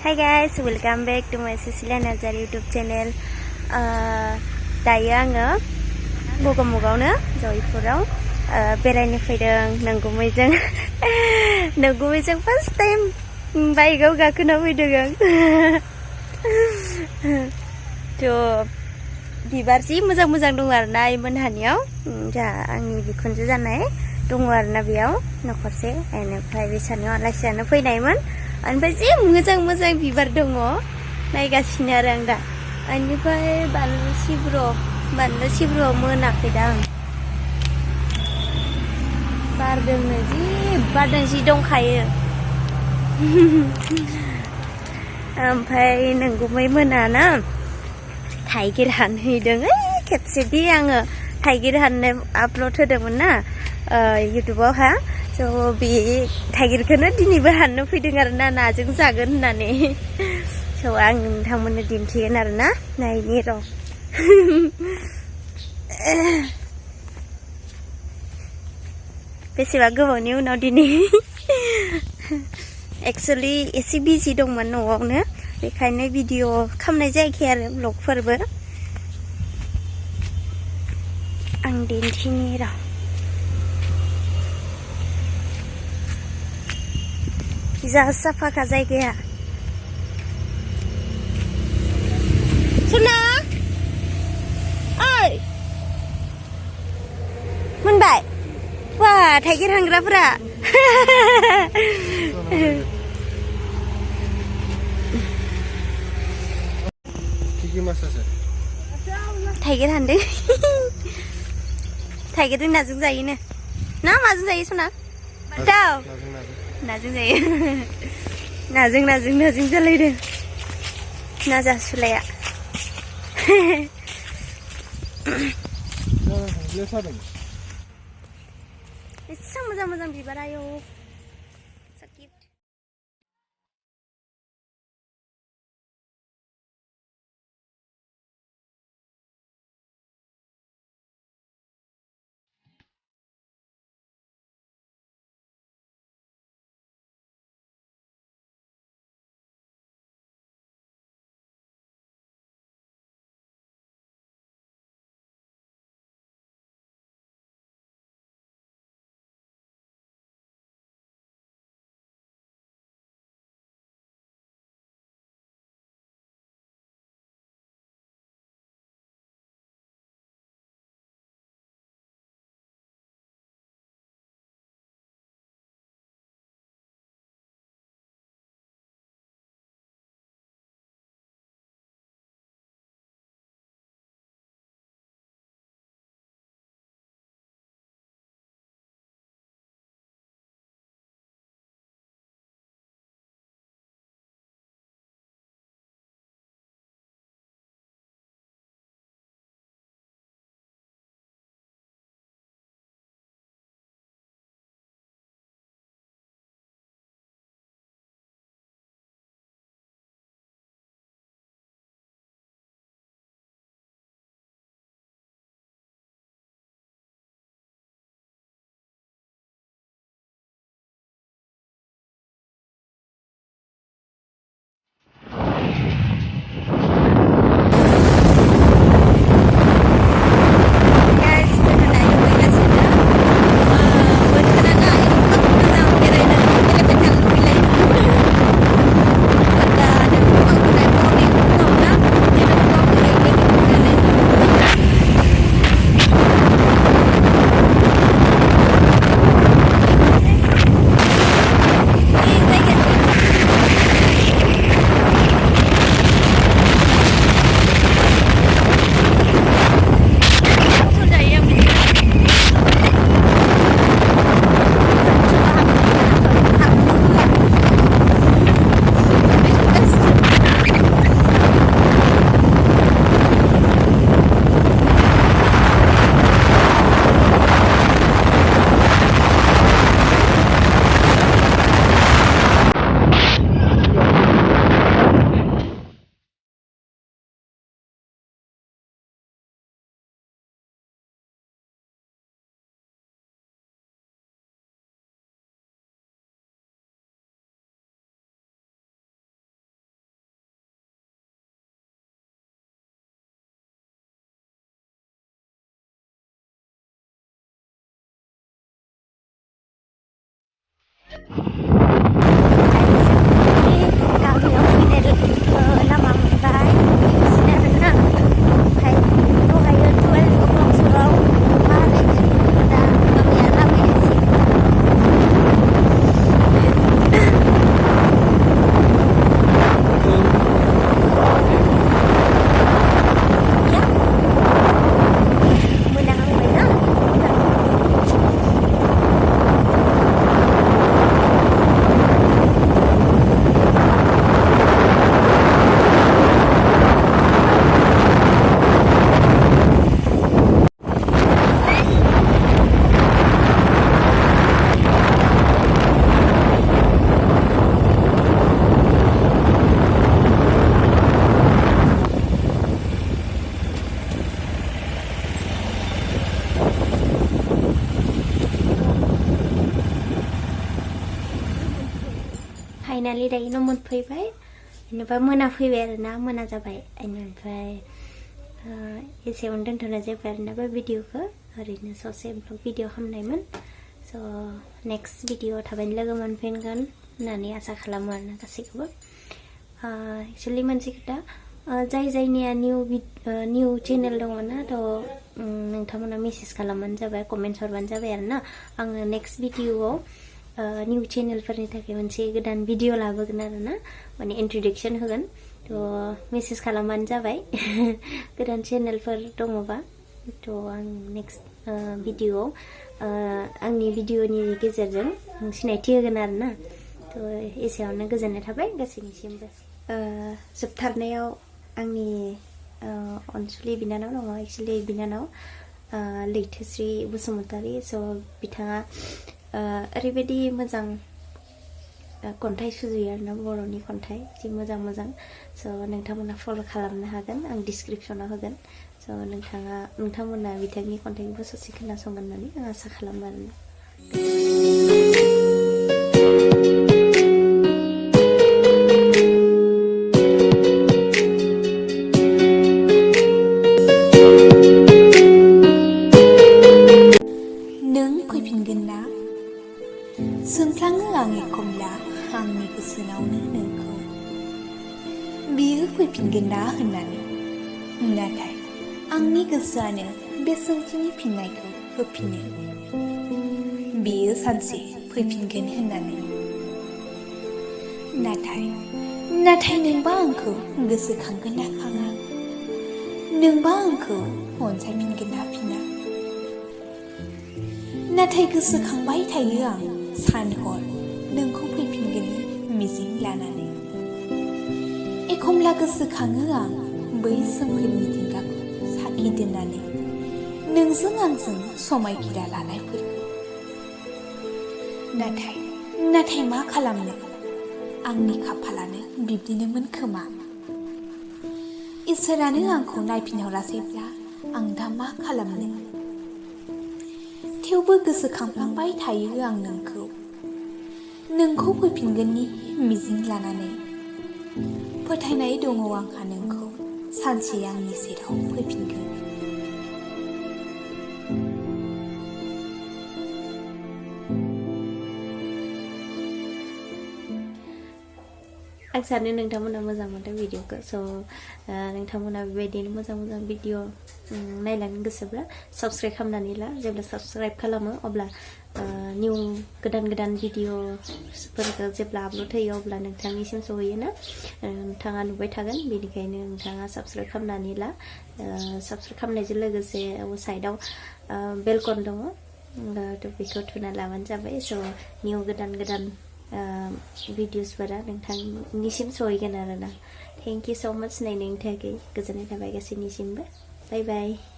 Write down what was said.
Hi guys, welcome back to my Sisilia Narzary YouTube channel. Dayo आङो गगमुगावनो जयपुराव बेरायनो फैदों नंगुमैजों first time बाइकआव गाखोना फैदों आं थ' बिबार जि मोजां दं आरोना मोनहानियाव जोंहा आंनि बिखुनजो जानाय दङ आरोना बेयाव न'खरसे बेनिफ्राय बिसानियाव आलासि जानो फैनायमोन ओमफ्राय जि मोजां बिबार दङ नायगासिनो आरो आं दा बेनिफ्राय बानलु सिब्रुआव मोनाखै दा आं बारदोंनो जि दंखायो ओमफ्राय नोंगुमै मोनाना थाइगिर हानहैदों खेबसेदि आङो थाइगिर हाननाय आपल'ड होदोंमोन ना युटुबाव स' बे थाइगिरखौनो दिनैबो हाननो फैदों आरोना नाजों जागोन होननानै स' आं नोंथांमोननो दिन्थिगोन आरोना नायनि र' बेसेबा गोबावनि उनाव दिनै एक्सुवेलि एसे बिजि दंमोन न'आवनो बेखायनो भिडिअ खालामनाय जायाखै आरो ब्लगफोरबो आं दिन्थिनि र' जा साफाखा जायगाया सुना ओइ मोनबाय वा थाइगिर हानग्राफोरा थाइगिर हानदों थाइगिरजों नाजों जायोनो ना माजों जायो सना दाउ नाजों जायो नाजों जालायदों ना जासुलाया एसेबां मोजां बिबार आयौ फाइनालि दायो न' मोनफैबाय जेनेबा मोना फैबाय आरोना मोना जाबाय बेनिफ्राय एसेयावनो दोनथ'नाय जाबाय आरोना बे भिडिअखौ ओरैनो ससे ब्लग भिडिअ खालामनायमोन स' नेक्स्ट भिडिअ थाबैनो लोगो मोनफिनगोन होननानै आसा खालामो आरोना गासैखौबो एक्चुअलि मोनसे खोथा जाय जायनिया निउ चेनेल दङ ना थ' नोंथांमोना मेसेज खालामबानो जाबाय कमेन्ट हरबानो जाबाय आरोना आङो नेक्स्ट भिडिअआव निउ चेनेलफोरनि थाखाय मोनसे गोदान भिडिअ लाबोगोन आरोना माने इन्ट्रडक्सन होगोन थ' मेसेज खालामबानो जाबाय गोदान चेनेलफोर दङबा थ' आं नेक्स्ट भिडिअआव आंनि भिडिअनि गेजेरजों सिनायथि होगोन आरोना थ' एसेयावनो गोजोननाय थाबाय गासैनिसिमबो जोबथारनायाव आंनि अनसुलि बिनानाव दङ एक्चुअलि बिनानाव लैथोस्रि बसुमतारी स' बिथाङा ओरैबायदि मोजां खन्थाइ सुजुयो आरोना बर'नि खन्थाइ जि मोजां मोजां स' नोंथांमोना फल' खालामनो हागोन आं डिसक्रिपसनाव होगोन स' नोंथांमोना बिथांनि खन्थाइखौबो ससे खोनासंगोन होननानै आं आसा खालामो आरोना सोंफ्लाङो आं एखमब्ला आंनि गोसोनावनो नोंखौ बियो फैफिनगोन ना होननानै नाथाय आंनि गोसोआनो बे सोंथिनि फिननायखौ होफिनो बियो सानसे फैफिनगोन होननानै नाथाय नोंबा आंखौ गोसोखांगोन ना खाङा नोंबा आंखौ अनसायफिनगोन ना फिना नाथाय गोसोखांबाय थायो आं सान हर नोंखौ फैफिनगोननि मिजिं लानानै एखमब्ला गोसोखाङो आं बै सोमखोर मिथिंगाखौ साखि दोननानै नोंजों आंजों समायखिरा लानायफोरखौ नाथाय मा खालामनो आंनि खाफालानो बिब्दिनोमोन खोमा इसोरानो आंखौ नायफिनहरासैब्ला आं दा मा खालामनो थेवबो गोसोखांफ्लांबाय थायो आं नोंखौ फैफिनगोननि मिजिं लानानै फोथायनाय दङ आंहा नोंखौ सानसे आंनि सेराव फैफिनगोन आं सानो नोंथांमोना मोजां मोनदों भिडिअखौ स' नोंथांमोना बेबायदिनो मोजां मोजां भिडिअ नायलांनो गोसोब्ला साबस्क्राइब खालामनानै ला जेब्ला साबस्क्राइब खालामो अब्ला निउ गोदान भिडिअफोरखौ जेब्ला आपल'ड होयो अब्ला नोंथांनिसिम सहैयोना नोंथाङा नुबाय थागोन बेनिखायनो नोंथाङा साबस्क्राइब खालामनानै ला साबस्क्राइब खालामनायजों लोगोसे साइडआव बेलकन दङ थ' बेखौ थुना लाबानो जाबाय स' निउ गोदान भिडिअसफोरा नोंथांनिसिम सहैगोन आरोना थेंक इउ स' माच नायनायनि थाखाय गोजोननाय थाबाय गासैनिसिमबो बाय बाय